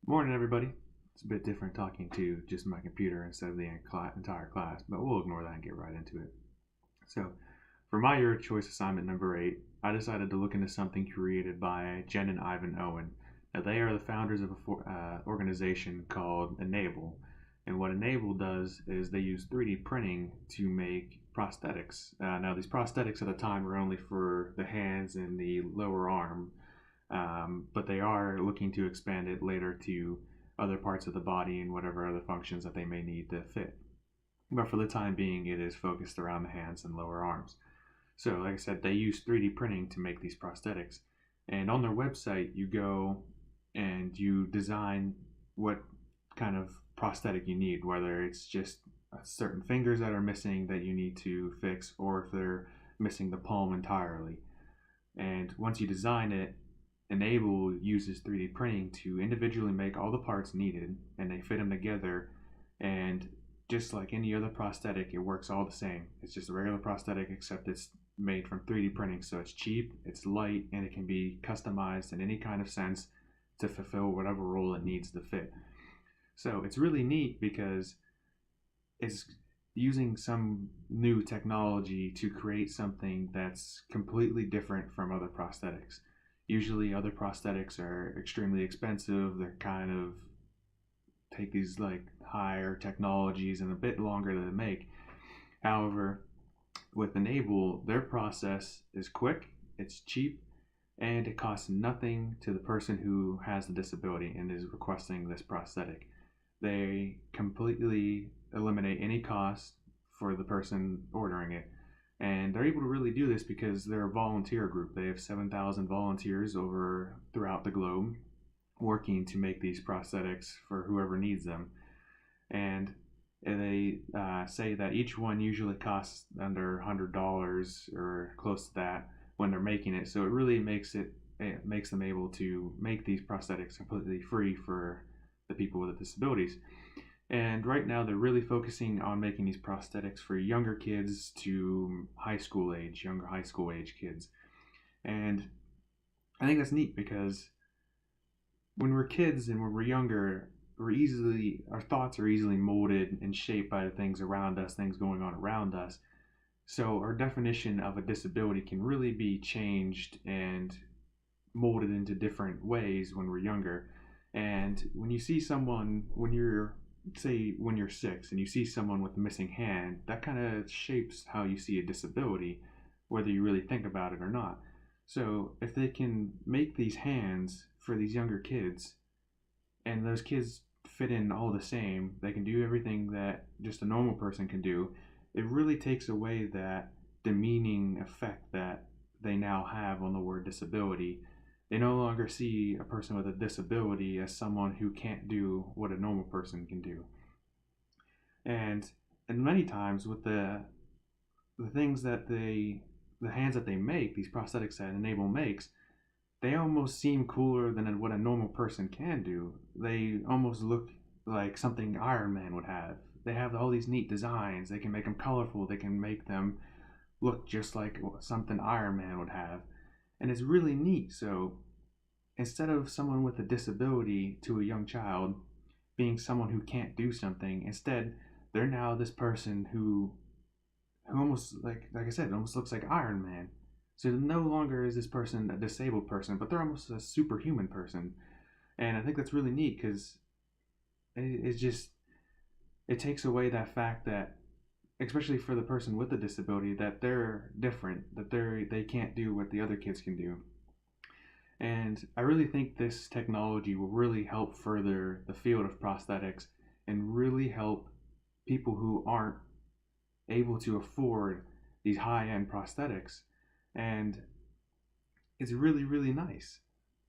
Morning, everybody. It's a bit different talking to just my computer instead of the entire class, but we'll ignore that and get right into it. So, for my Your Choice assignment number 8, I decided to look into something created by Jen and Ivan Owen. Now, they are the founders of an organization called e-NABLE, and what e-NABLE does is they use 3D printing to make prosthetics. Now, these prosthetics at the time were only for the hands and the lower arm, but they are looking to expand it later to other parts of the body and whatever other functions that they may need to fit. But for the time being, it is focused around the hands and lower arms. So, like I said, they use 3D printing to make these prosthetics. And on their website, you go and you design what kind of prosthetic you need, whether it's just certain fingers that are missing that you need to fix, or if they're missing the palm entirely. And once you design it, e-NABLE uses 3D printing to individually make all the parts needed, and they fit them together. And just like any other prosthetic, it works all the same. It's just a regular prosthetic, except it's made from 3D printing, so it's cheap, it's light, and it can be customized in any kind of sense to fulfill whatever role it needs to fit. So it's really neat because it's using some new technology to create something that's completely different from other prosthetics. Usually other prosthetics are extremely expensive. They're kind of take these like higher technologies and a bit longer to make. However, with e-NABLE, their process is quick, it's cheap, and it costs nothing to the person who has the disability and is requesting this prosthetic. They completely eliminate any cost for the person ordering it. And they're able to really do this because they're a volunteer group. They have 7,000 volunteers throughout the globe working to make these prosthetics for whoever needs them. And they say that each one usually costs under $100 or close to that when they're making it. So it really makes them able to make these prosthetics completely free for the people with disabilities. And right now they're really focusing on making these prosthetics for younger kids to younger high school age kids. And I think that's neat because when we're kids and when we're younger, our thoughts are easily molded and shaped by the things around us, things going on around us. So our definition of a disability can really be changed and molded into different ways when we're younger. And when you see someone, when you're 6 and you see someone with a missing hand, that kind of shapes how you see a disability, whether you really think about it or not. So if they can make these hands for these younger kids, and those kids fit in all the same, they can do everything that just a normal person can do, it really takes away that demeaning effect that they now have on the word disability. They no longer see a person with a disability as someone who can't do what a normal person can do. And many times with the things that the hands that they make, these prosthetics that e-NABLE makes, they almost seem cooler than what a normal person can do. They almost look like something Iron Man would have. They have all these neat designs. They can make them colorful. They can make them look just like something Iron Man would have. And it's really neat. So instead of someone with a disability to a young child being someone who can't do something, instead they're now this person who almost like I said, almost looks like Iron Man. So no longer is this person a disabled person, but they're almost a superhuman person. And I think that's really neat because it takes away that fact that, especially for the person with a disability, that they're different, that they can't do what the other kids can do. And I really think this technology will really help further the field of prosthetics and really help people who aren't able to afford these high-end prosthetics. And it's really, really nice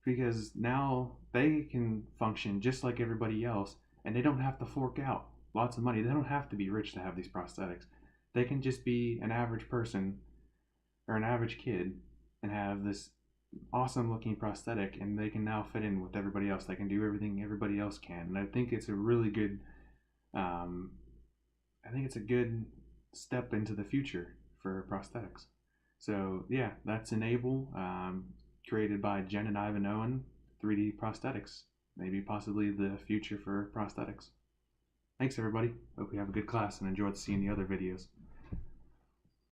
because now they can function just like everybody else, and they don't have to fork out lots of money. They don't have to be rich to have these prosthetics. They can just be an average person or an average kid and have this awesome looking prosthetic, and they can now fit in with everybody else. They can do everything everybody else can. And I think it's a really good step into the future for prosthetics. So yeah, that's e-NABLE, created by Jen and Ivan Owen, 3D prosthetics. maybe possibly the future for prosthetics. Thanks everybody. Hope you have a good class and enjoyed seeing the other videos.